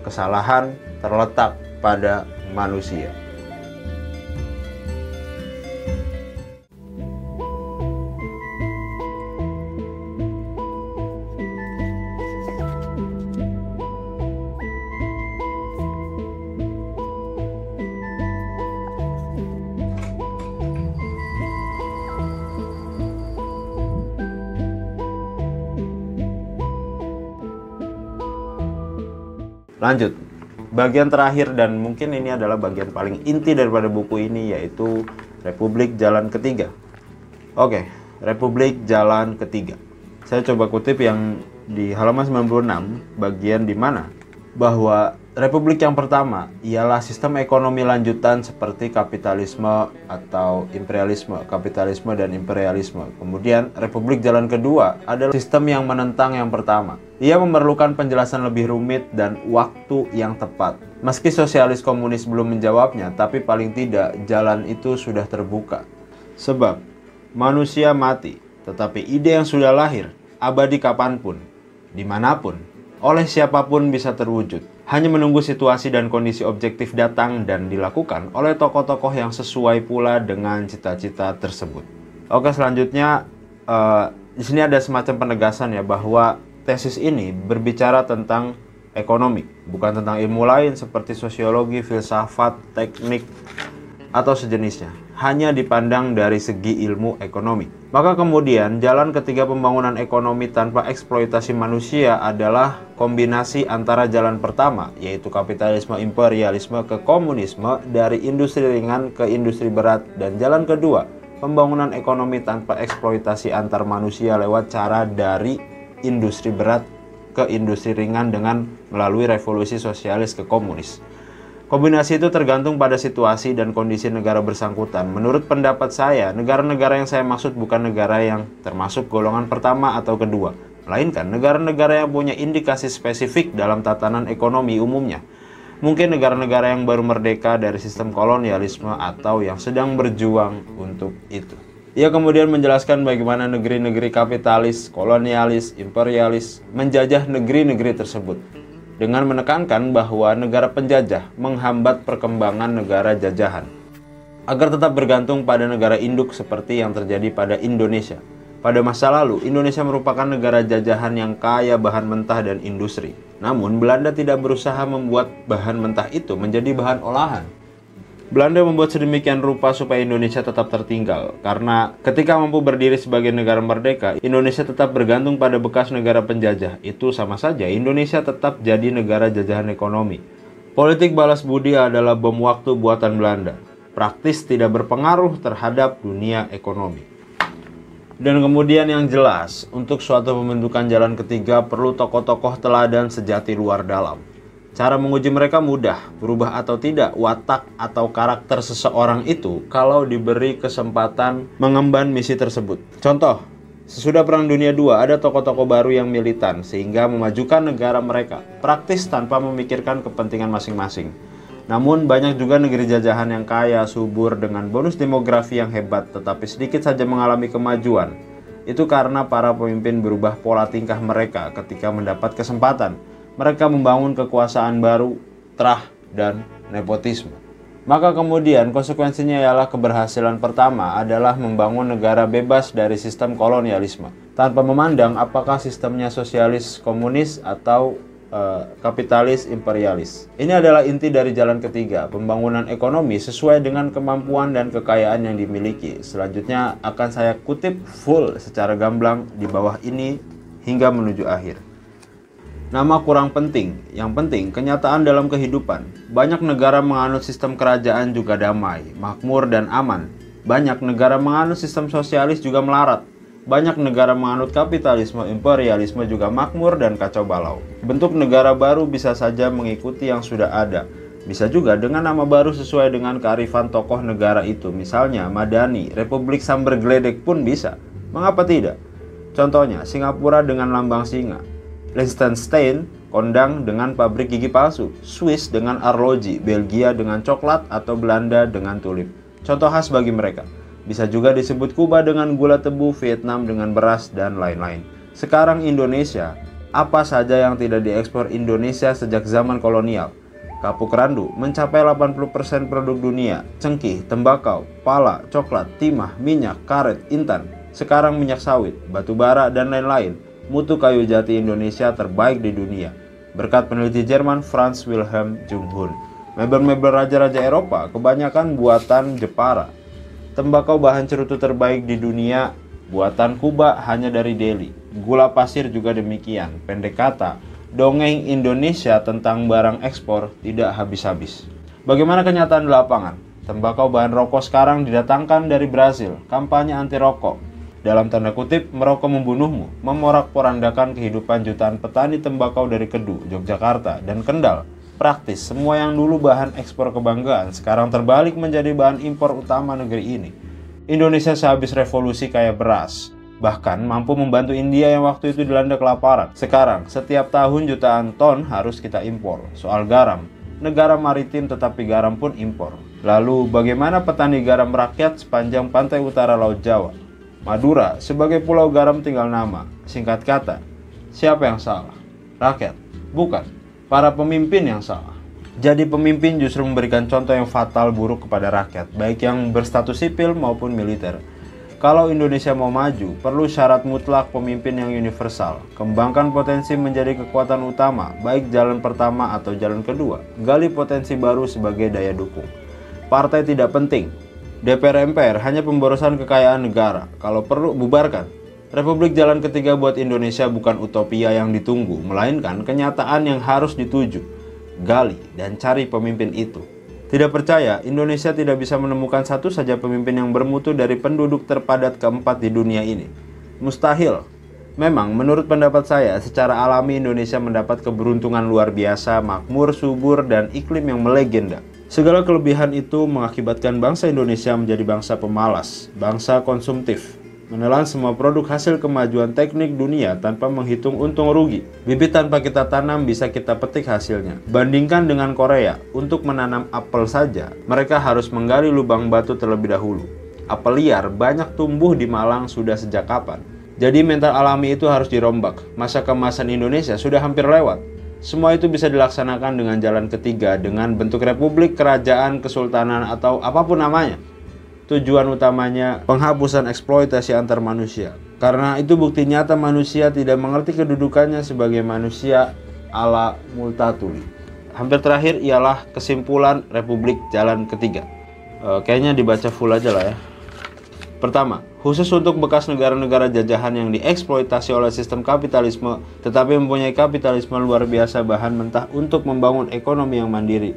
kesalahan terletak pada manusia. Lanjut, bagian terakhir dan mungkin ini adalah bagian paling inti daripada buku ini, yaitu Republik Jalan Ketiga. Oke, Republik Jalan Ketiga. Saya coba kutip yang di halaman 96, bagian di mana bahwa Republik yang pertama ialah sistem ekonomi lanjutan seperti kapitalisme atau imperialisme, kapitalisme dan imperialisme. Kemudian Republik Jalan Kedua adalah sistem yang menentang yang pertama. Ia memerlukan penjelasan lebih rumit dan waktu yang tepat. Meski sosialis komunis belum menjawabnya, tapi paling tidak jalan itu sudah terbuka. Sebab manusia mati, tetapi ide yang sudah lahir, abadi kapanpun, dimanapun, oleh siapapun bisa terwujud. Hanya menunggu situasi dan kondisi objektif datang dan dilakukan oleh tokoh-tokoh yang sesuai pula dengan cita-cita tersebut. Oke, selanjutnya di sini ada semacam penegasan ya bahwa tesis ini berbicara tentang ekonomi, bukan tentang ilmu lain seperti sosiologi, filsafat, teknik, atau sejenisnya. Hanya dipandang dari segi ilmu ekonomi. Maka kemudian jalan ketiga pembangunan ekonomi tanpa eksploitasi manusia adalah kombinasi antara jalan pertama, yaitu kapitalisme imperialisme ke komunisme, dari industri ringan ke industri berat, dan jalan kedua, pembangunan ekonomi tanpa eksploitasi antar manusia lewat cara dari industri berat ke industri ringan dengan melalui revolusi sosialis ke komunis. Kombinasi itu tergantung pada situasi dan kondisi negara bersangkutan. Menurut pendapat saya, negara-negara yang saya maksud bukan negara yang termasuk golongan pertama atau kedua, melainkan negara-negara yang punya indikasi spesifik dalam tatanan ekonomi umumnya. Mungkin negara-negara yang baru merdeka dari sistem kolonialisme atau yang sedang berjuang untuk itu. Ia kemudian menjelaskan bagaimana negeri-negeri kapitalis, kolonialis, imperialis menjajah negeri-negeri tersebut, dengan menekankan bahwa negara penjajah menghambat perkembangan negara jajahan agar tetap bergantung pada negara induk seperti yang terjadi pada Indonesia. Pada masa lalu, Indonesia merupakan negara jajahan yang kaya bahan mentah dan industri. Namun, Belanda tidak berusaha membuat bahan mentah itu menjadi bahan olahan. Belanda membuat sedemikian rupa supaya Indonesia tetap tertinggal, karena ketika mampu berdiri sebagai negara merdeka, Indonesia tetap bergantung pada bekas negara penjajah. Itu sama saja Indonesia tetap jadi negara jajahan ekonomi. Politik balas budi adalah bom waktu buatan Belanda, praktis tidak berpengaruh terhadap dunia ekonomi. Dan kemudian yang jelas, untuk suatu pembentukan jalan ketiga perlu tokoh-tokoh teladan sejati luar dalam. Cara menguji mereka mudah, berubah atau tidak watak atau karakter seseorang itu kalau diberi kesempatan mengemban misi tersebut. Contoh, sesudah Perang Dunia II ada tokoh-tokoh baru yang militan sehingga memajukan negara mereka, praktis tanpa memikirkan kepentingan masing-masing. Namun banyak juga negeri jajahan yang kaya, subur, dengan bonus demografi yang hebat, tetapi sedikit saja mengalami kemajuan. Itu karena para pemimpin berubah pola tingkah mereka ketika mendapat kesempatan. Mereka membangun kekuasaan baru, trah, dan nepotisme. Maka kemudian konsekuensinya ialah keberhasilan pertama adalah membangun negara bebas dari sistem kolonialisme, tanpa memandang apakah sistemnya sosialis komunis atau kapitalis imperialis. Ini adalah inti dari jalan ketiga, pembangunan ekonomi sesuai dengan kemampuan dan kekayaan yang dimiliki. Selanjutnya akan saya kutip full secara gamblang di bawah ini hingga menuju akhir. Nama kurang penting, yang penting kenyataan dalam kehidupan. Banyak negara menganut sistem kerajaan juga damai, makmur, dan aman. Banyak negara menganut sistem sosialis juga melarat. Banyak negara menganut kapitalisme, imperialisme juga makmur dan kacau balau. Bentuk negara baru bisa saja mengikuti yang sudah ada. Bisa juga dengan nama baru sesuai dengan kearifan tokoh negara itu. Misalnya Madani, Republik Samber Gledek pun bisa. Mengapa tidak? Contohnya Singapura dengan lambang singa, Liechtenstein kondang dengan pabrik gigi palsu, Swiss dengan arloji, Belgia dengan coklat, atau Belanda dengan tulip. Contoh khas bagi mereka. Bisa juga disebut Kuba dengan gula tebu, Vietnam dengan beras, dan lain-lain. Sekarang Indonesia Apa saja yang tidak diekspor Indonesia sejak zaman kolonial? Kapuk randu mencapai 80% produk dunia, cengkih, tembakau, pala, coklat, timah, minyak, karet, intan, sekarang minyak sawit, batu bara, dan lain-lain. Mutu kayu jati Indonesia terbaik di dunia, berkat peneliti Jerman Franz Wilhelm Junghun. Mebel-mebel raja-raja Eropa kebanyakan buatan Jepara. Tembakau bahan cerutu terbaik di dunia, buatan Kuba hanya dari Delhi. Gula pasir juga demikian. Pendek kata, dongeng Indonesia tentang barang ekspor tidak habis-habis. Bagaimana kenyataan di lapangan? Tembakau bahan rokok sekarang didatangkan dari Brasil. Kampanye anti rokok, dalam tanda kutip, merokok membunuhmu, memorak-porandakan kehidupan jutaan petani tembakau dari Kedu, Yogyakarta, dan Kendal. Praktis, semua yang dulu bahan ekspor kebanggaan sekarang terbalik menjadi bahan impor utama negeri ini. Indonesia sehabis revolusi kaya beras, bahkan mampu membantu India yang waktu itu dilanda kelaparan. Sekarang, setiap tahun jutaan ton harus kita impor. Soal garam, negara maritim tetapi garam pun impor. Lalu bagaimana petani garam rakyat sepanjang pantai utara Laut Jawa? Madura sebagai pulau garam tinggal nama. Singkat kata, siapa yang salah? Rakyat? Bukan. Para pemimpin yang salah. Jadi pemimpin justru memberikan contoh yang fatal buruk kepada rakyat, baik yang berstatus sipil maupun militer. Kalau Indonesia mau maju, perlu syarat mutlak pemimpin yang universal. Kembangkan potensi menjadi kekuatan utama, baik jalan pertama atau jalan kedua. Gali potensi baru sebagai daya dukung. Partai tidak penting. DPR MPR hanya pemborosan kekayaan negara. Kalau perlu, bubarkan. Republik Jalan Ketiga buat Indonesia bukan utopia yang ditunggu, melainkan kenyataan yang harus dituju. Gali dan cari pemimpin itu. Tidak percaya, Indonesia tidak bisa menemukan satu saja pemimpin yang bermutu dari penduduk terpadat keempat di dunia ini. Mustahil. Memang, menurut pendapat saya, secara alami Indonesia mendapat keberuntungan luar biasa, makmur, subur, dan iklim yang melegenda. Segala kelebihan itu mengakibatkan bangsa Indonesia menjadi bangsa pemalas, bangsa konsumtif, menelan semua produk hasil kemajuan teknik dunia tanpa menghitung untung rugi. Bibit tanpa kita tanam bisa kita petik hasilnya. Bandingkan dengan Korea, untuk menanam apel saja, mereka harus menggali lubang batu terlebih dahulu. Apel liar banyak tumbuh di Malang sudah sejak kapan? Jadi mental alami itu harus dirombak. Masa keemasan Indonesia sudah hampir lewat. Semua itu bisa dilaksanakan dengan jalan ketiga, dengan bentuk republik, kerajaan, kesultanan, atau apapun namanya. Tujuan utamanya penghapusan eksploitasi antar manusia. Karena itu bukti nyata manusia tidak mengerti kedudukannya sebagai manusia ala Multatuli. Hampir terakhir ialah kesimpulan Republik Jalan Ketiga. Kayaknya dibaca full aja lah ya. Pertama, khusus untuk bekas negara-negara jajahan yang dieksploitasi oleh sistem kapitalisme, tetapi mempunyai kapitalisme luar biasa bahan mentah untuk membangun ekonomi yang mandiri.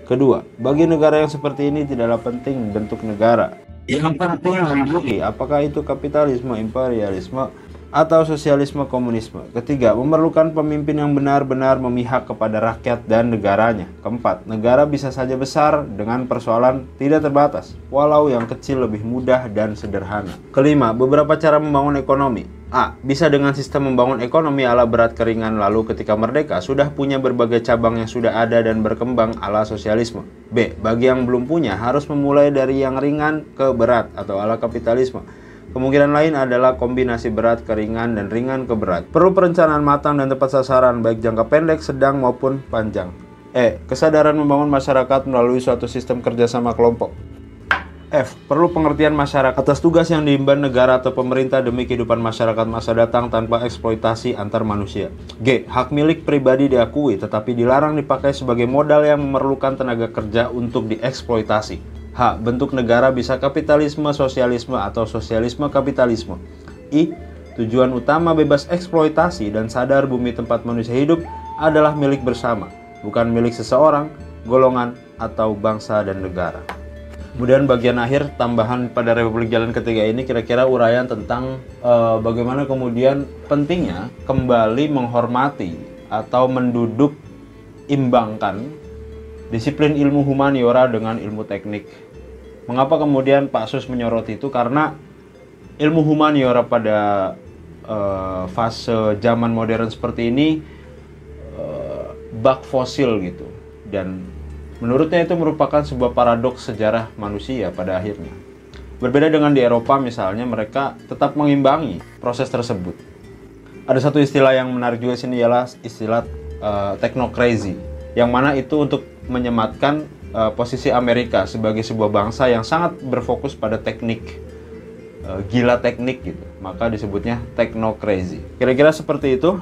Kedua, bagi negara yang seperti ini tidaklah penting bentuk negara. Yang penting apakah itu kapitalisme, imperialisme, atau sosialisme komunisme. Ketiga, memerlukan pemimpin yang benar-benar memihak kepada rakyat dan negaranya. Keempat, negara bisa saja besar dengan persoalan tidak terbatas, walau yang kecil lebih mudah dan sederhana. Kelima, beberapa cara membangun ekonomi. A. Bisa dengan sistem membangun ekonomi ala berat ke ringan, lalu ketika merdeka sudah punya berbagai cabang yang sudah ada dan berkembang ala sosialisme. B. Bagi yang belum punya harus memulai dari yang ringan ke berat atau ala kapitalisme. Kemungkinan lain adalah kombinasi berat ke ringan dan ringan ke berat. Perlu perencanaan matang dan tepat sasaran, baik jangka pendek, sedang maupun panjang. E. Kesadaran membangun masyarakat melalui suatu sistem kerjasama kelompok. F. Perlu pengertian masyarakat atas tugas yang diemban negara atau pemerintah demi kehidupan masyarakat masa datang tanpa eksploitasi antar manusia. G. Hak milik pribadi diakui tetapi dilarang dipakai sebagai modal yang memerlukan tenaga kerja untuk dieksploitasi. H. Bentuk negara bisa kapitalisme, sosialisme, atau sosialisme kapitalisme. I. Tujuan utama bebas eksploitasi dan sadar bumi tempat manusia hidup adalah milik bersama, bukan milik seseorang, golongan, atau bangsa dan negara. Kemudian bagian akhir tambahan pada Republik Jalan Ketiga ini kira-kira uraian tentang bagaimana kemudian pentingnya kembali menghormati atau menduduk imbangkan disiplin ilmu humaniora dengan ilmu teknik. Mengapa kemudian Pak Sus menyoroti itu? Karena ilmu humaniora pada fase zaman modern seperti ini bak fosil gitu, dan menurutnya itu merupakan sebuah paradoks sejarah manusia pada akhirnya. Berbeda dengan di Eropa misalnya, mereka tetap mengimbangi proses tersebut. Ada satu istilah yang menarik juga sini, ialah istilah technocrazy, yang mana itu untuk menyematkan posisi Amerika sebagai sebuah bangsa yang sangat berfokus pada teknik, gila teknik gitu, maka disebutnya technocrazy. Kira-kira seperti itu.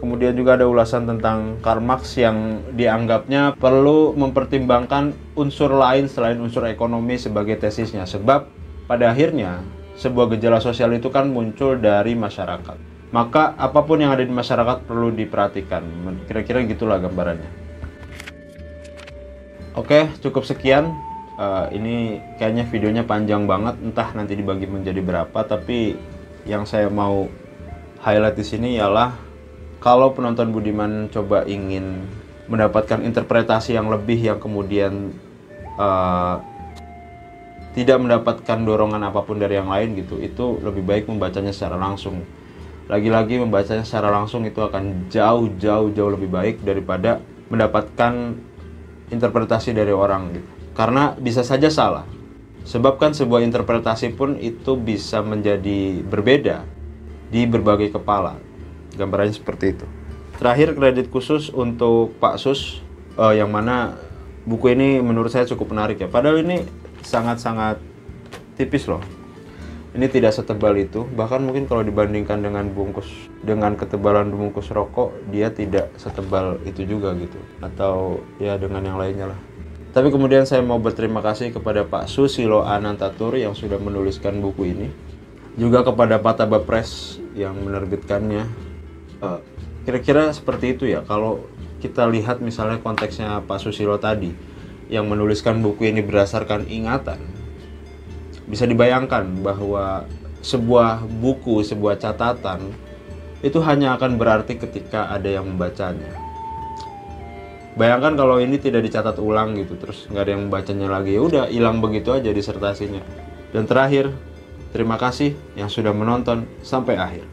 Kemudian juga ada ulasan tentang Karl Marx yang dianggapnya perlu mempertimbangkan unsur lain selain unsur ekonomi sebagai tesisnya, sebab pada akhirnya sebuah gejala sosial itu kan muncul dari masyarakat. Maka apapun yang ada di masyarakat perlu diperhatikan. Kira-kira gitulah gambarannya. Oke, cukup sekian. Ini kayaknya videonya panjang banget, entah nanti dibagi menjadi berapa. Tapi yang saya mau highlight di sini ialah kalau penonton budiman coba ingin mendapatkan interpretasi yang lebih, yang kemudian tidak mendapatkan dorongan apapun dari yang lain gitu, itu lebih baik membacanya secara langsung. Lagi-lagi membacanya secara langsung itu akan jauh lebih baik daripada mendapatkan interpretasi dari orang gitu. Karena bisa saja salah. Sebab kan sebuah interpretasi pun itu bisa menjadi berbeda di berbagai kepala. Gambarannya seperti itu. Terakhir, kredit khusus untuk Pak Sus, yang mana buku ini menurut saya cukup menarik ya. Padahal ini sangat-sangat tipis loh. Ini tidak setebal itu, bahkan mungkin kalau dibandingkan dengan ketebalan bungkus rokok, dia tidak setebal itu juga gitu, atau ya dengan yang lainnya lah. Tapi kemudian saya mau berterima kasih kepada Pak Susilo Anantatur yang sudah menuliskan buku ini, juga kepada Pataba Press yang menerbitkannya. Kira-kira seperti itu ya. Kalau kita lihat misalnya konteksnya Pak Susilo tadi yang menuliskan buku ini berdasarkan ingatan, bisa dibayangkan bahwa sebuah buku, sebuah catatan itu hanya akan berarti ketika ada yang membacanya. Bayangkan kalau ini tidak dicatat ulang gitu, terus nggak ada yang membacanya lagi, ya udah hilang begitu aja disertasinya. Dan terakhir, terima kasih yang sudah menonton sampai akhir.